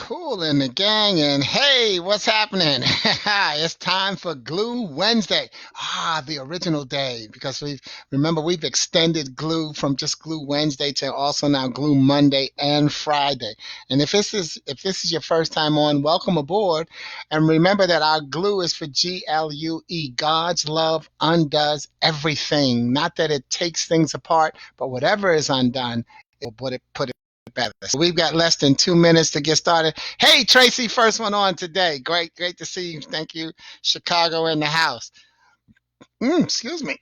Cool in the gang, and hey, what's happening? It's time for Glue Wednesday. The original day, because we've extended Glue from just Glue Wednesday to also now Glue Monday and Friday. And if this is your first time on, welcome aboard. And remember that our Glue is for GLUE. God's love undoes everything. Not that it takes things apart, but whatever is undone, it will put it better. So we've got less than 2 minutes to get started. Hey, Tracy, first one on today. Great to see you. Thank you. Chicago in the house. Excuse me.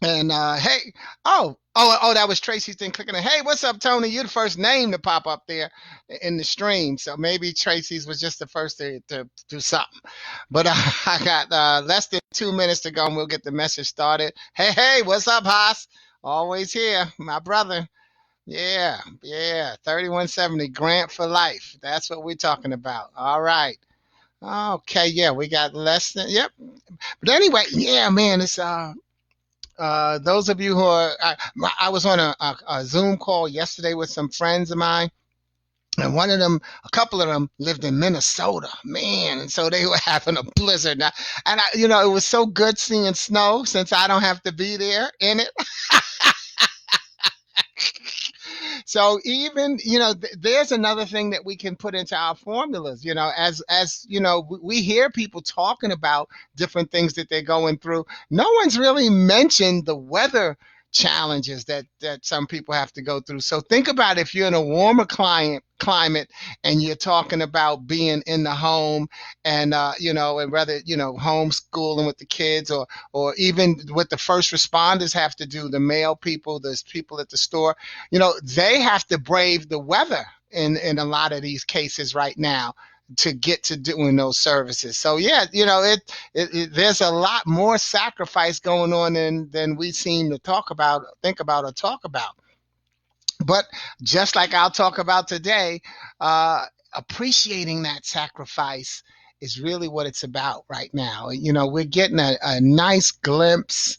And hey, that was Tracy's thing clicking. Hey, what's up, Tony? You're the first name to pop up there in the stream. So maybe Tracy's was just the first to do something. But I got less than 2 minutes to go and we'll get the message started. Hey, what's up, Haas? Always here, my brother. Yeah, 3170 grant for life. That's what we're talking about. All right. Okay, yeah, we got less than, yep. But anyway, yeah, man, it's those of you who are I was on a Zoom call yesterday with some friends of mine. And a couple of them lived in Minnesota, man, and so they were having a blizzard. Now, and it was so good seeing snow since I don't have to be there in it. So even there's another thing that we can put into our formulas. As we hear people talking about different things that they're going through. No one's really mentioned the weather challenges that some people have to go through. So think about if you're in a warmer climate and you're talking about being in the home and and whether homeschooling with the kids or even what the first responders have to do, the mail people, there's people at the store, they have to brave the weather in a lot of these cases right now to get to doing those services. So yeah, there's a lot more sacrifice going on than we seem to think about, or talk about. But just like I'll talk about today, appreciating that sacrifice is really what it's about right now. We're getting a nice glimpse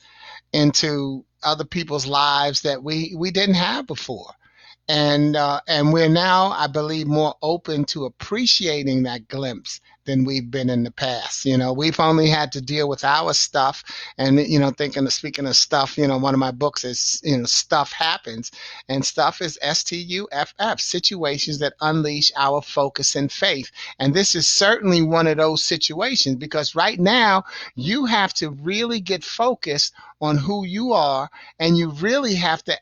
into other people's lives that we didn't have before. And we're now, I believe, more open to appreciating that glimpse than we've been in the past. We've only had to deal with our stuff, and speaking of stuff, one of my books is stuff happens, and stuff is STUFF, situations that unleash our focus and faith. And this is certainly one of those situations, because right now you have to really get focused on who you are, and you really have to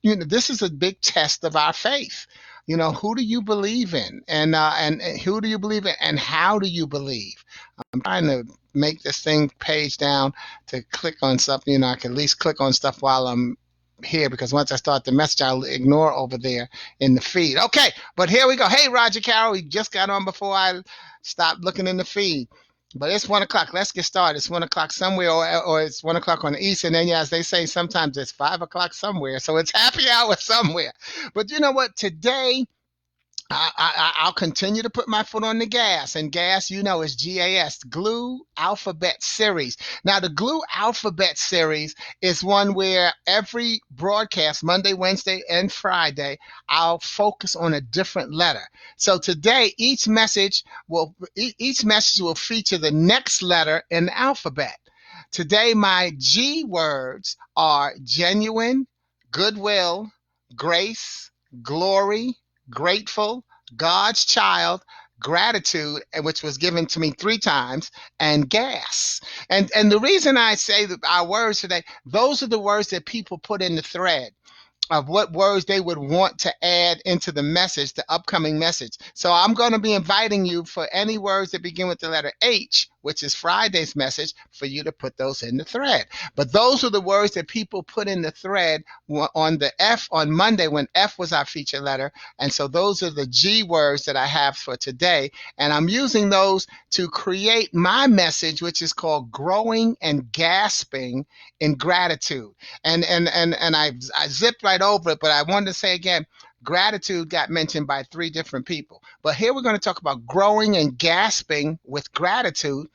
this is a big test of our faith. Who do you believe in, and who do you believe in, and how do you believe? I'm trying to make this thing page down to click on something. I can at least click on stuff while I'm here, because once I start the message, I'll ignore over there in the feed. Okay, but here we go. Hey, Roger Carroll, we just got on before I stopped looking in the feed. But it's 1 o'clock. Let's get started. It's 1 o'clock somewhere, or it's 1 o'clock on the east, and then as they say, sometimes it's 5 o'clock somewhere. So it's happy hour somewhere. But you know what? Today I'll continue to put my foot on the gas, and gas, is GAS, Glue Alphabet Series. Now, the Glue Alphabet Series is one where every broadcast, Monday, Wednesday, and Friday, I'll focus on a different letter. So today, each message will feature the next letter in the alphabet. Today, my G words are genuine, goodwill, grace, glory, grateful, God's child, gratitude, which was given to me 3 times, and gas. And the reason I say that our words today, those are the words that people put in the thread of what words they would want to add into the message, the upcoming message. So I'm going to be inviting you, for any words that begin with the letter H, which is Friday's message, for you to put those in the thread. But those are the words that people put in the thread on the F on Monday, when F was our feature letter. And so those are the G words that I have for today. And I'm using those to create my message, which is called Growing and Gasping in Gratitude. And I zipped right over it, but I wanted to say again, gratitude got mentioned by 3 different people. But here we're going to talk about growing and gasping with gratitude.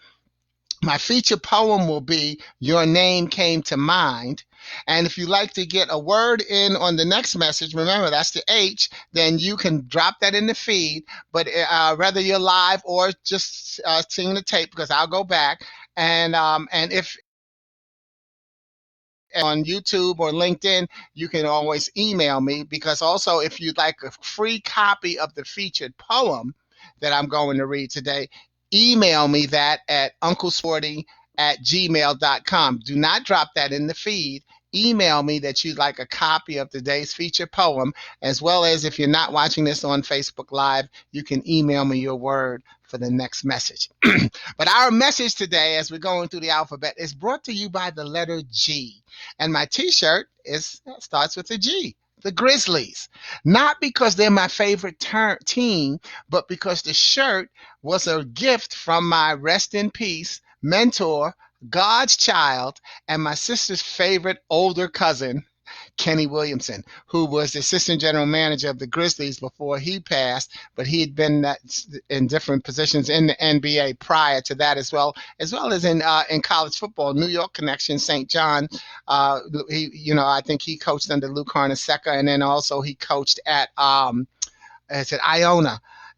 My feature poem will be Your Name Came to Mind. And if you like to get a word in on the next message, remember that's the H, then you can drop that in the feed. But whether you're live or just seeing the tape, because I'll go back. And if on YouTube or LinkedIn, you can always email me, because also if you'd like a free copy of the featured poem that I'm going to read today, email me that at unclesporty@gmail.com. Do not drop that in the feed. Email me that you'd like a copy of today's featured poem, as well as if you're not watching this on Facebook Live, you can email me your word for the next message. But our message today, as we're going through the alphabet, is brought to you by the letter G. And my T-shirt starts with a G. The Grizzlies. Not because they're my favorite team, but because the shirt was a gift from my rest in peace mentor, God's child, and my sister's favorite older cousin, Kenny Williamson, who was the assistant general manager of the Grizzlies before he passed, but he had been in different positions in the NBA prior to that, as well as in college football. New York connection, St. John. I think he coached under Luke Hornacek, and then also he coached at Iona.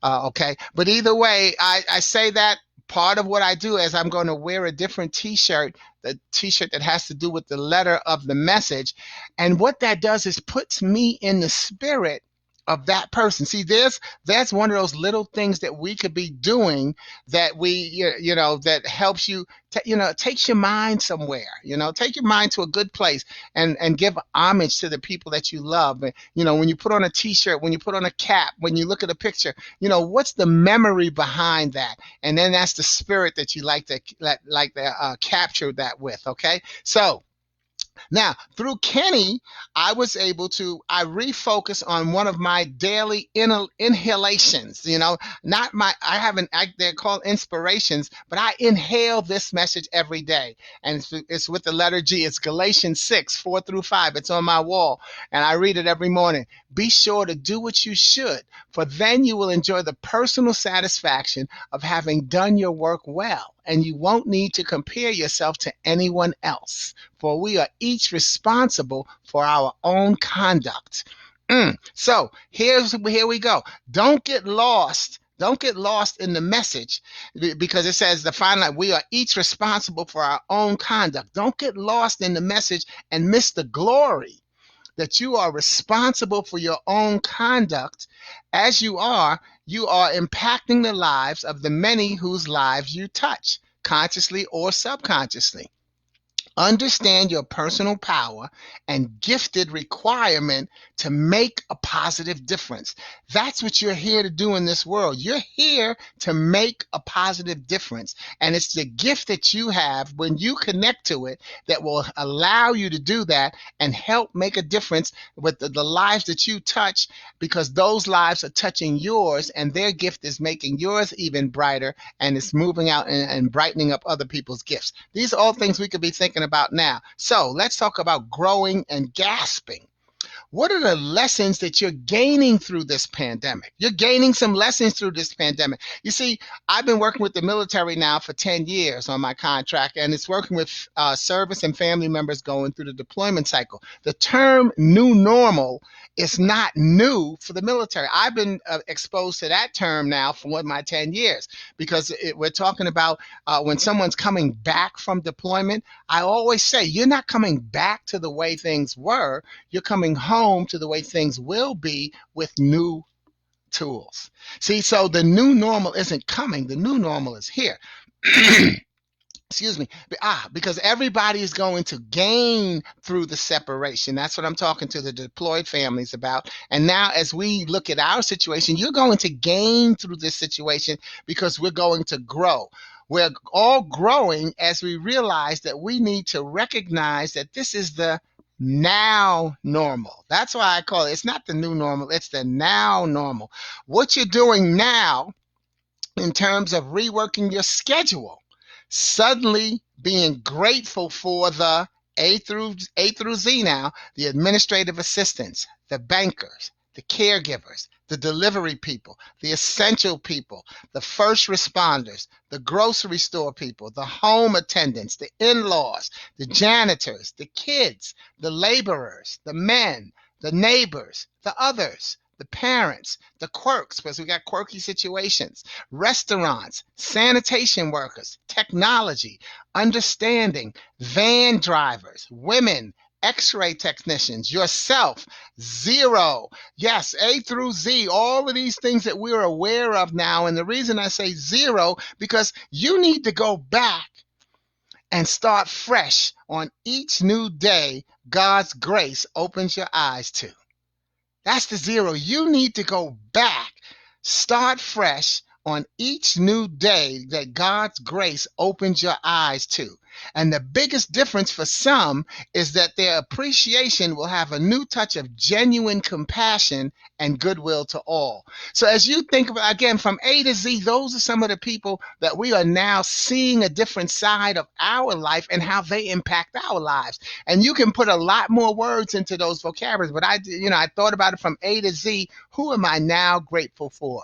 Okay, but either way, I say that part of what I do is I'm going to wear a different T-shirt, the T-shirt that has to do with the letter of the message, and what that does is puts me in the spirit of that person. See, that's one of those little things that we could be doing that that helps you. Takes your mind somewhere. Take your mind to a good place and give homage to the people that you love. And, when you put on a T-shirt, when you put on a cap, when you look at a picture, what's the memory behind that? And then that's the spirit that you like to capture that with. Okay, so now, through Kenny, I refocus on one of my daily inhalations. Not they're called inspirations, but I inhale this message every day. And it's with the letter G. It's Galatians 6:4-5. It's on my wall, and I read it every morning. Be sure to do what you should, for then you will enjoy the personal satisfaction of having done your work well, and you won't need to compare yourself to anyone else, for we are each responsible for our own conduct. So here we go. Don't get lost. Don't get lost in the message, because it says the final line, we are each responsible for our own conduct. Don't get lost in the message and miss the glory that you are responsible for your own conduct. As you are impacting the lives of the many whose lives you touch, consciously or subconsciously. Understand your personal power and gifted requirement to make a positive difference. That's what you're here to do in this world. You're here to make a positive difference. And it's the gift that you have when you connect to it that will allow you to do that and help make a difference with the lives that you touch, because those lives are touching yours, and their gift is making yours even brighter, and it's moving out and brightening up other people's gifts. These are all things we could be thinking about now. So let's talk about growing and gasping. What are the lessons that you're gaining through this pandemic? You're gaining some lessons through this pandemic. You see, I've been working with the military now for 10 years on my contract, and it's working with service and family members going through the deployment cycle. The term new normal is not new for the military. I've been exposed to that term now for my 10 years, because we're talking about when someone's coming back from deployment. I always say, you're not coming back to the way things were. You're coming home to the way things will be with new tools. See, so the new normal isn't coming. The new normal is here. Excuse me. Because everybody is going to gain through the separation. That's what I'm talking to the deployed families about. And now, as we look at our situation, you're going to gain through this situation, because we're going to grow. We're all growing as we realize that we need to recognize that this is the now normal. That's why I call it's not the new normal, it's the now normal. What you're doing now in terms of reworking your schedule, suddenly being grateful for the A through Z now, the administrative assistants, the bankers, the caregivers, the delivery people, the essential people, the first responders, the grocery store people, the home attendants, the in-laws, the janitors, the kids, the laborers, the men, the neighbors, the others, the parents, the quirks, because we got quirky situations, restaurants, sanitation workers, technology, understanding, van drivers, women, x-ray technicians, yourself, zero. Yes, A through Z, all of these things that we're aware of now. And the reason I say zero, because you need to go back and start fresh on each new day God's grace opens your eyes to. That's the zero. You need to go back, start fresh on each new day that God's grace opens your eyes to. And the biggest difference for some is that their appreciation will have a new touch of genuine compassion and goodwill to all. So as you think about, again, from A to Z, those are some of the people that we are now seeing a different side of our life and how they impact our lives. And you can put a lot more words into those vocabularies, but I thought about it from A to Z. Who am I now grateful for?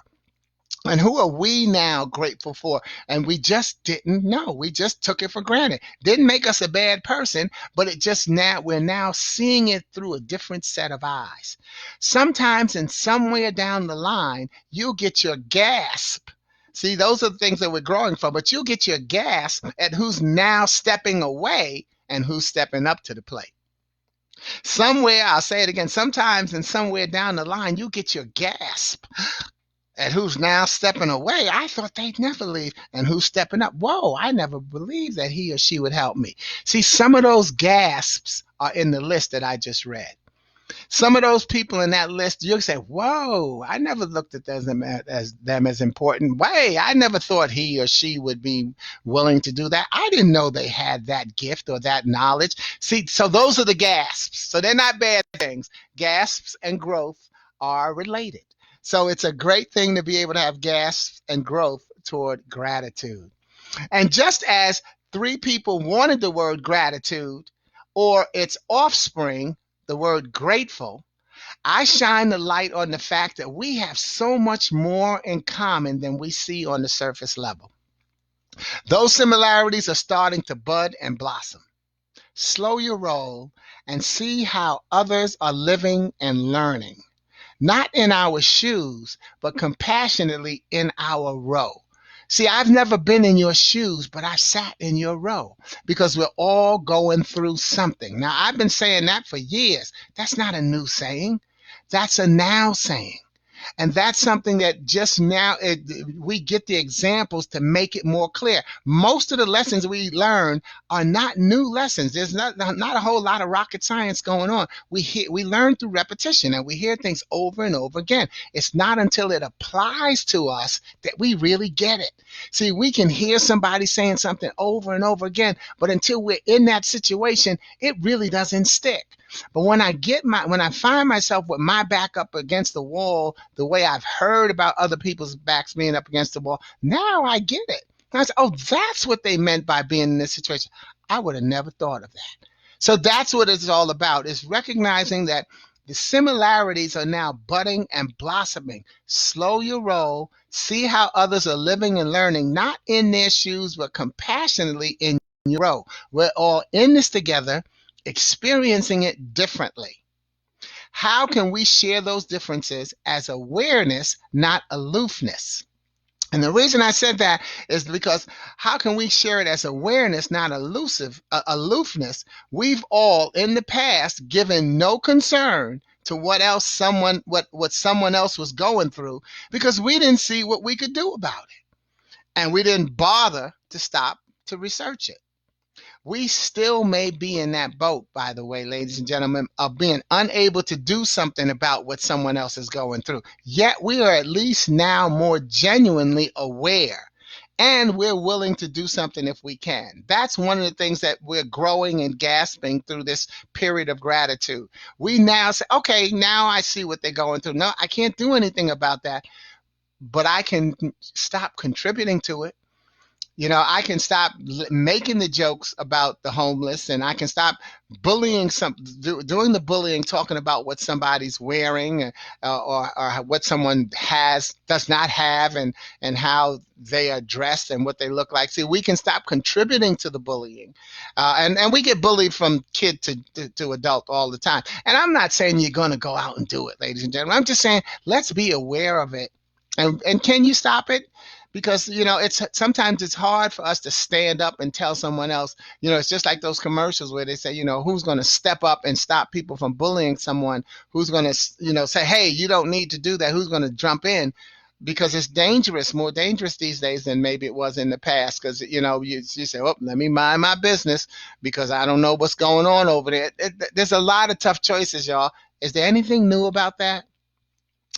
And who are we now grateful for? And we just didn't know. We just took it for granted. Didn't make us a bad person, but we're now seeing it through a different set of eyes. Sometimes in somewhere down the line, you'll get your gasp. See, those are the things that we're growing from, but you'll get your gasp at who's now stepping away and who's stepping up to the plate. Somewhere, I'll say it again, sometimes and somewhere down the line, you get your gasp at who's now stepping away. I thought they'd never leave. And who's stepping up? Whoa, I never believed that he or she would help me. See, some of those gasps are in the list that I just read. Some of those people in that list, you'll say, whoa, I never looked at them as important. Wait, I never thought he or she would be willing to do that. I didn't know they had that gift or that knowledge. See, so those are the gasps. So they're not bad things. Gasps and growth are related. So it's a great thing to be able to have gasps and growth toward gratitude. And just as three people wanted the word gratitude or its offspring, the word grateful, I shine the light on the fact that we have so much more in common than we see on the surface level. Those similarities are starting to bud and blossom. Slow your roll and see how others are living and learning. Not in our shoes, but compassionately in our row. See, I've never been in your shoes, but I've sat in your row because we're all going through something. Now, I've been saying that for years. That's not a new saying. That's a now saying. And that's something that just now we get the examples to make it more clear. Most of the lessons we learn are not new lessons. There's not a whole lot of rocket science going on. We learn through repetition and we hear things over and over again. It's not until it applies to us that we really get it. See, we can hear somebody saying something over and over again, but until we're in that situation, it really doesn't stick. But when I find myself with my back up against the wall, the way I've heard about other people's backs being up against the wall, now I get it. I say, oh, that's what they meant by being in this situation. I would have never thought of that. So that's what it's all about, is recognizing that the similarities are now budding and blossoming. Slow your roll, see how others are living and learning, not in their shoes, but compassionately in your row. We're all in this together, experiencing it differently. How can we share those differences as awareness, not aloofness? And the reason I said that is because how can we share it as awareness, not aloofness? We've all in the past given no concern to what someone else was going through because we didn't see what we could do about it. And we didn't bother to stop to research it. We still may be in that boat, by the way, ladies and gentlemen, of being unable to do something about what someone else is going through. Yet we are at least now more genuinely aware, and we're willing to do something if we can. That's one of the things that we're growing and gasping through this period of gratitude. We now say, okay, now I see what they're going through. No, I can't do anything about that, but I can stop contributing to it. I can stop making the jokes about the homeless, and I can stop doing the bullying, talking about what somebody's wearing, or what someone does not have, and how they are dressed and what they look like. See, we can stop contributing to the bullying, and we get bullied from kid to adult all the time. And I'm not saying you're going to go out and do it, ladies and gentlemen. I'm just saying let's be aware of it, and can you stop it? Because it's sometimes it's hard for us to stand up and tell someone else. It's just like those commercials where they say, who's going to step up and stop people from bullying someone, who's going to say, hey, you don't need to do that, who's going to jump in, because it's dangerous, more dangerous these days than maybe it was in the past. Because you say, oh, let me mind my business because I don't know what's going on over there. There's a lot of tough choices, y'all. Is there anything new about that?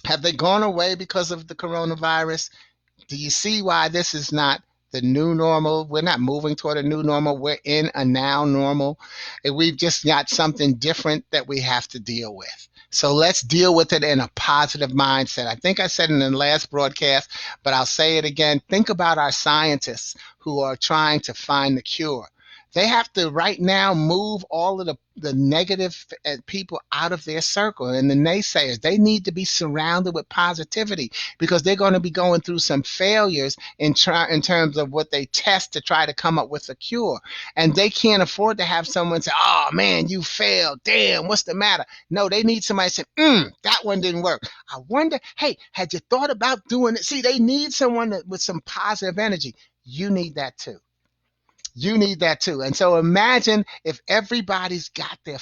Have they gone away because of the coronavirus? Do you see why this is not the new normal? We're not moving toward a new normal. We're in a now normal. And we've just got something different that we have to deal with. So let's deal with it in a positive mindset. I think I said it in the last broadcast, but I'll say it again. Think about our scientists who are trying to find the cure. They have to right now move all of the negative people out of their circle, and the naysayers. They need to be surrounded with positivity, because they're going to be going through some failures in terms of what they test to try to come up with a cure. And they can't afford to have someone say, oh man, you failed. Damn, what's the matter? No, they need somebody to say, that one didn't work. I wonder, hey, had you thought about doing it? See, they need someone with some positive energy. You need that too. You need that too. And so imagine if everybody's got their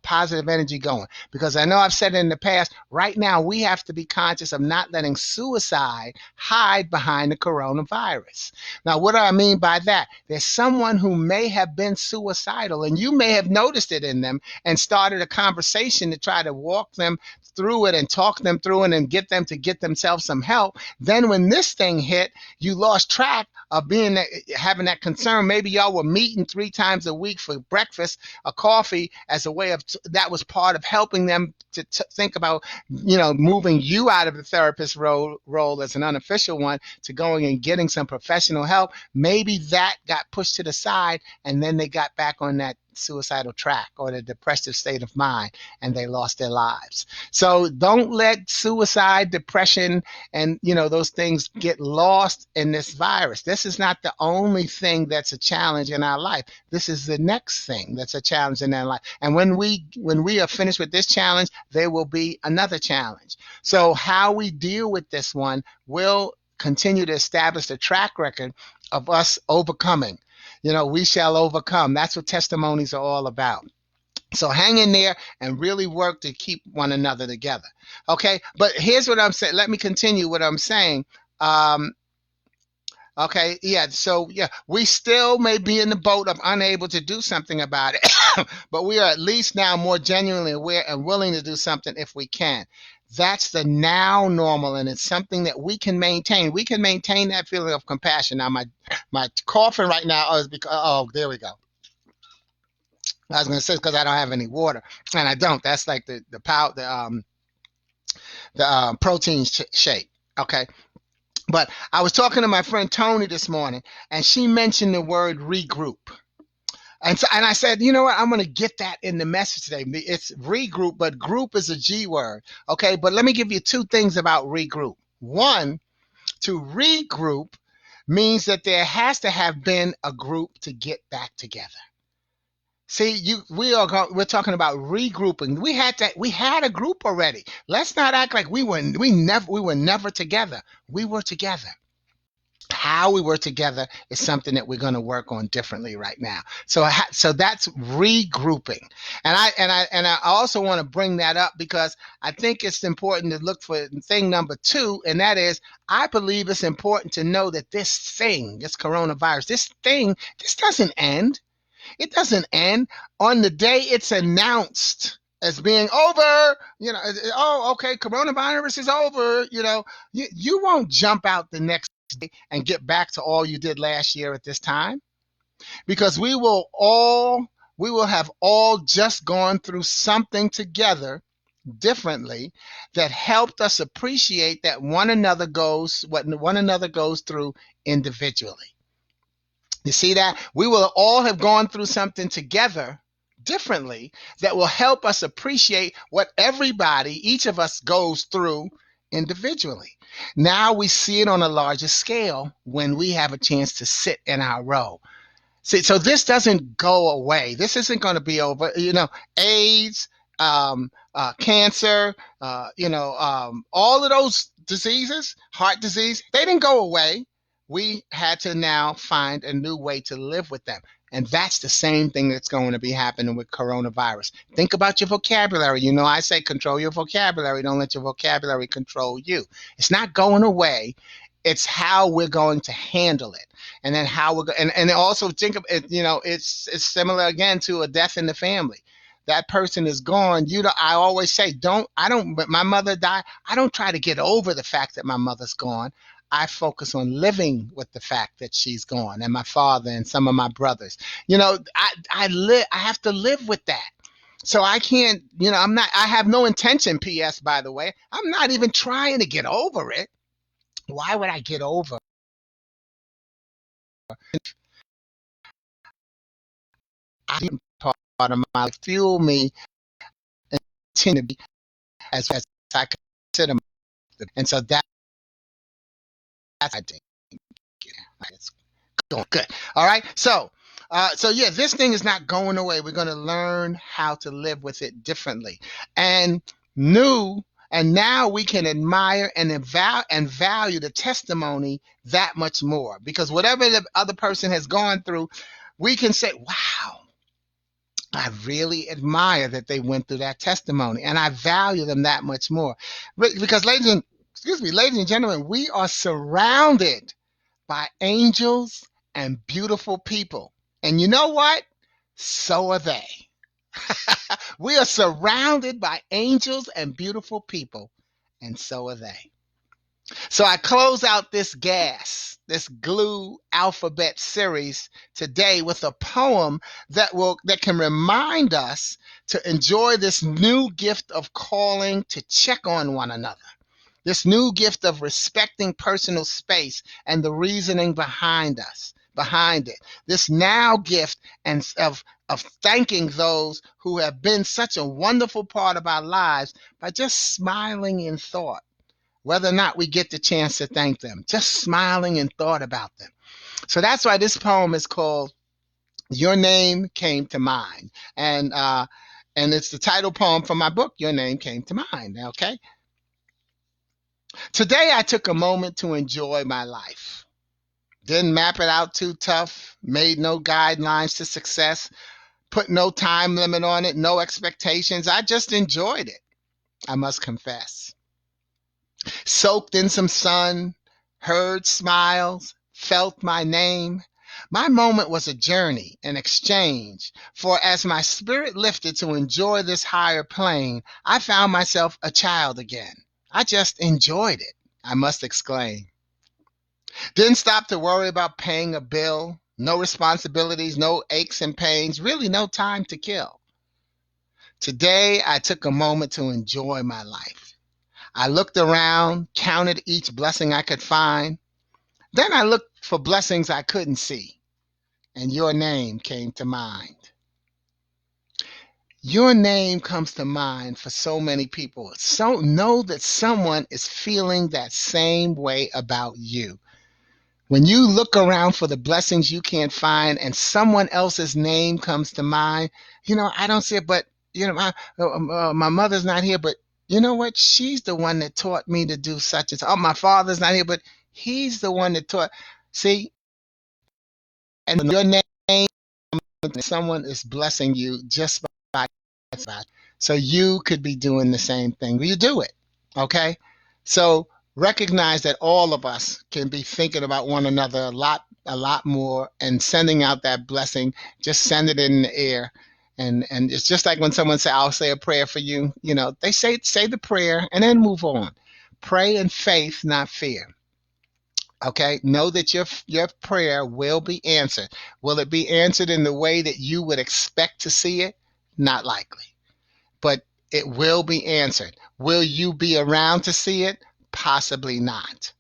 positive energy going. Because I know I've said it in the past, right now we have to be conscious of not letting suicide hide behind the coronavirus. Now, what do I mean by that? There's someone who may have been suicidal, and you may have noticed it in them and started a conversation to try to walk them through it and talk them through it and get them to get themselves some help. Then when this thing hit, you lost track of having that concern. Maybe y'all were meeting 3 times a week for breakfast or coffee as a way of that was part of helping them to think about moving you out of the therapist role as an unofficial one to going and getting some professional help. Maybe that got pushed to the side, and then they got back on that suicidal track or the depressive state of mind, and they lost their lives. So don't let suicide, depression, and those things get lost in this virus. This is not the only thing that's a challenge in our life. This is the next thing that's a challenge in our life. And when we are finished with this challenge, there will be another challenge. So how we deal with this one will continue to establish the track record of us overcoming. We shall overcome. That's what testimonies are all about. So hang in there and really work to keep one another together. Okay, but here's what I'm saying. Let me continue what I'm saying. Okay, yeah, so yeah, we still may be in the boat of unable to do something about it, but we are at least now more genuinely aware and willing to do something if we can. That's the now normal, and it's something that we can maintain. We can maintain that feeling of compassion. Now, my coughing right now is because, oh, there we go. I was going to say because I don't have any water, and I don't. That's like the protein shake. Okay. But I was talking to my friend Tony this morning, and she mentioned the word regroup. And I said, you know what? I'm going to get that in the message today. It's regroup, but group is a G word. Okay. But let me give you 2 things about regroup. One, to regroup means that there has to have been a group to get back together. See, we're talking about regrouping. We had a group already. Let's not act like we were never together. We were together. How we were together is something that we're going to work on differently right now. So that's regrouping. And I also want to bring that up because I think it's important to look for thing number 2, and that is I believe it's important to know that this coronavirus, this doesn't end. It doesn't end. On the day it's announced as being over, oh, okay, coronavirus is over, you won't jump out the next day and get back to all you did last year at this time, because we will have all just gone through something together differently that helped us appreciate that what one another goes through individually. You see that? We will all have gone through something together differently that will help us appreciate what everybody, each of us, goes through individually. Now we see it on a larger scale when we have a chance to sit in our row. See, so this doesn't go away. This isn't going to be over. AIDS, cancer, all of those diseases, heart disease, they didn't go away. We had to now find a new way to live with them. And that's the same thing that's going to be happening with coronavirus. Think about your vocabulary. I say control your vocabulary. Don't let your vocabulary control you. It's not going away. It's how we're going to handle it, and then how we're and also think of it. It's similar again to a death in the family. That person is gone. I always say, but my mother died. I don't try to get over the fact that my mother's gone. I focus on living with the fact that she's gone, and my father and some of my brothers. I have to live with that. So I can't, I have no intention, PS, by the way. I'm not even trying to get over it. Why would I get over? I part of my life fuel me and continue to be as I consider myself. And so that's I think it's going good. All right. So yeah, this thing is not going away. We're going to learn how to live with it differently and new. And now we can admire and value the testimony that much more, because whatever the other person has gone through, we can say, wow, I really admire that they went through that testimony, and I value them that much more. Because, ladies and gentlemen, we are surrounded by angels and beautiful people. And you know what? So are they. We are surrounded by angels and beautiful people, and so are they. So I close out this glue alphabet series today with a poem that can remind us to enjoy this new gift of calling to check on one another. This new gift of respecting personal space and the reasoning behind it. This now gift and of thanking those who have been such a wonderful part of our lives by just smiling in thought, whether or not we get the chance to thank them, just smiling in thought about them. So that's why this poem is called Your Name Came to Mind. And it's the title poem from my book, Your Name Came to Mind. Okay. Today I took a moment to enjoy my life. Didn't map it out too tough, made no guidelines to success, put no time limit on it, no expectations. I just enjoyed it, I must confess. Soaked in some sun, heard smiles, felt my name. My moment was a journey, an exchange, for as my spirit lifted to enjoy this higher plane, I found myself a child again. I just enjoyed it, I must exclaim. Didn't stop to worry about paying a bill, no responsibilities, no aches and pains, really no time to kill. Today, I took a moment to enjoy my life. I looked around, counted each blessing I could find. Then I looked for blessings I couldn't see, and your name came to mind. Your name comes to mind for so many people. So know that someone is feeling that same way about you. When you look around for the blessings you can't find and someone else's name comes to mind, I don't see it, but, my mother's not here, but you know what? She's the one that taught me to do such and such. Oh, my father's not here, but he's the one that taught. See, and your name, someone is blessing you just by that. So you could be doing the same thing. You do it. Okay. So recognize that all of us can be thinking about one another a lot more and sending out that blessing. Just send it in the air. And it's just like when someone say, I'll say a prayer for you. They say the prayer and then move on. Pray in faith, not fear. Okay, know that your prayer will be answered. Will it be answered in the way that you would expect to see it? Not likely, but it will be answered. Will you be around to see it? Possibly not,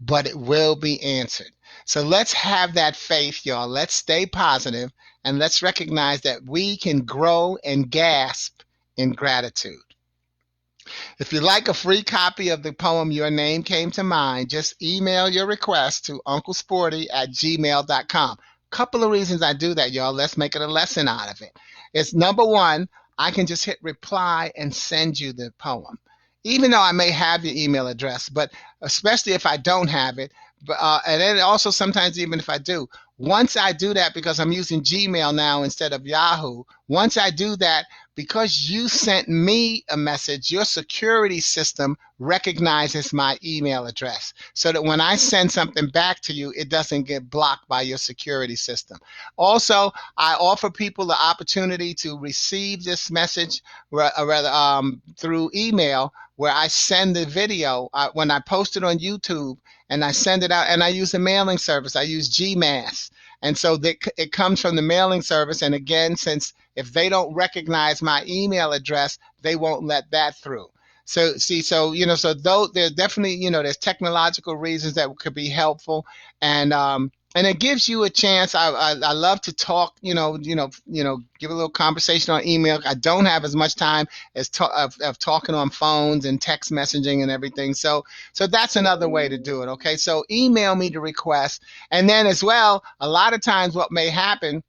but it will be answered. So let's have that faith, y'all. Let's stay positive and let's recognize that we can grow and gasp in gratitude. If you'd like a free copy of the poem Your Name Came to Mind, just email your request to unclesporty@gmail.com. Couple of reasons I do that, y'all. Let's make it a lesson out of it. It's number one, I can just hit reply and send you the poem. Even though I may have your email address, but especially if I don't have it, and then also sometimes even if I do, once I do that, because I'm using Gmail now instead of Yahoo, once I do that, because you sent me a message, your security system recognizes my email address so that when I send something back to you, it doesn't get blocked by your security system. Also, I offer people the opportunity to receive this message through email, where I send the video when I post it on YouTube, and I send it out, and I use a mailing service. I use GMass. And so it comes from the mailing service. And again, since if they don't recognize my email address, they won't let that through. So see, so though there's definitely, there's technological reasons that could be helpful, and it gives you a chance. I love to talk, give a little conversation on email. I don't have as much time as of talking on phones and text messaging and everything. So that's another way to do it. Okay, so email me the request, and then as well, a lot of times what may happen,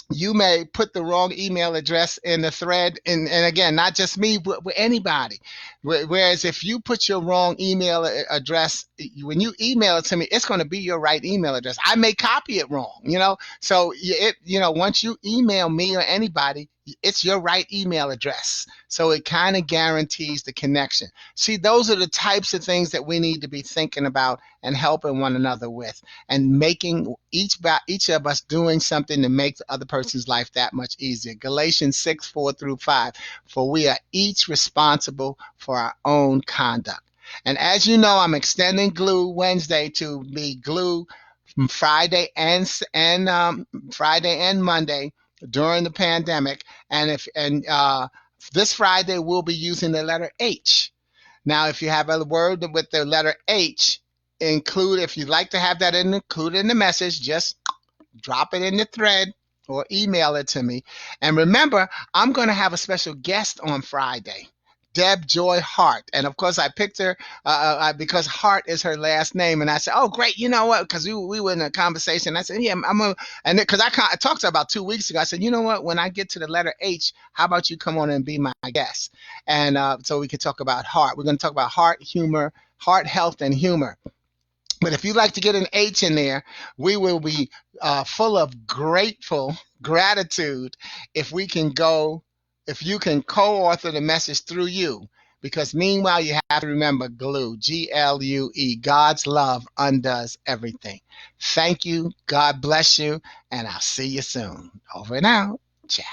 you may put the wrong email address in the thread, and again, not just me, but with anybody. Whereas if you put your wrong email address, when you email it to me, it's going to be your right email address. I may copy it wrong, so once you email me or anybody, it's your right email address. So it kind of guarantees the connection. See, those are the types of things that we need to be thinking about and helping one another with, and making each of us doing something to make the other person's life that much easier. Galatians 6:4-5. For we are each responsible for our own conduct. And as you know, I'm extending Glue Wednesday to be Glue Friday and Monday during the pandemic. And this Friday we'll be using the letter H. Now, if you have a word with the letter H, if you'd like to have that included in the message, just drop it in the thread or email it to me. And remember, I'm going to have a special guest on Friday, Deb Joy Hart. And of course, I picked her because Hart is her last name. And I said, oh, great. You know what? Because we were in a conversation. I said, yeah, and because I talked to her about 2 weeks ago, I said, you know what? When I get to the letter H, how about you come on and be my guest? And so we could talk about heart. We're going to talk about heart, humor, heart health, and humor. But if you'd like to get an H in there, we will be full of gratitude if you can co-author the message through you. Because meanwhile, you have to remember glue, GLUE, God's love undoes everything. Thank you. God bless you. And I'll see you soon. Over and out. Ciao.